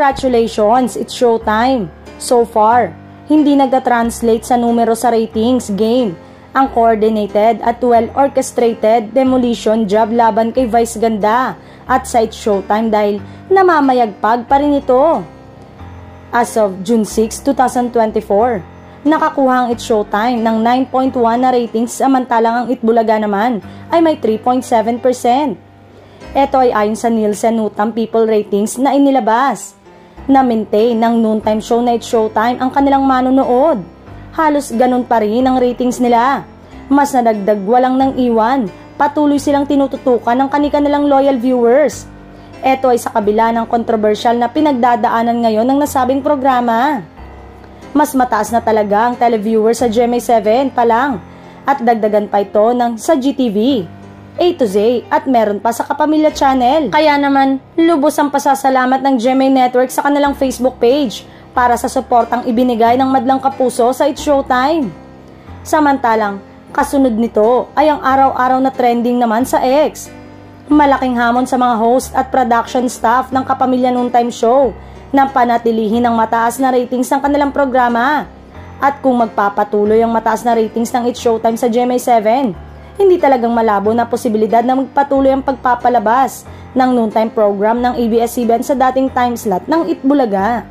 Congratulations, it's showtime. So far, hindi nagda-translate sa numero sa ratings game ang coordinated at well-orchestrated demolition job laban kay Vice Ganda at sa It's Showtime dahil namamayagpag pa rin ito. As of June 6, 2024, nakakuha ang It's Showtime ng 9.1 na ratings samantalang ang Itbulaga naman ay may 3.7%. Ito ay ayon sa Nielsen Nutam People Ratings na inilabas. Na-maintain ng noontime show na It's Showtime ang kanilang manonood. Halos ganun pa rin ang ratings nila. Mas nadagdag walang nang iwan. Patuloy silang tinututukan ng kanilang loyal viewers. Ito ay sa kabila ng kontrobersyal na pinagdadaanan ngayon ng nasabing programa. Mas mataas na talaga ang televiewers sa GMA7 pa lang at dagdagan pa ito ng sa GTV, A to Z at meron pa sa Kapamilya Channel. Kaya naman, lubos ang pasasalamat ng GMA Network sa kanilang Facebook page para sa suportang ibinigay ng madlang kapuso sa It's Showtime. Samantalang, kasunod nito ay ang araw-araw na trending naman sa X. Malaking hamon sa mga host at production staff ng Kapamilya Noontime Show na panatilihin ang mataas na ratings ng kanilang programa. At kung magpapatuloy ang mataas na ratings ng It's Showtime sa GMA7, hindi talagang malabo na posibilidad na magpatuloy ang pagpapalabas ng noontime program ng ABS-CBN sa dating time slot ng Itbulaga.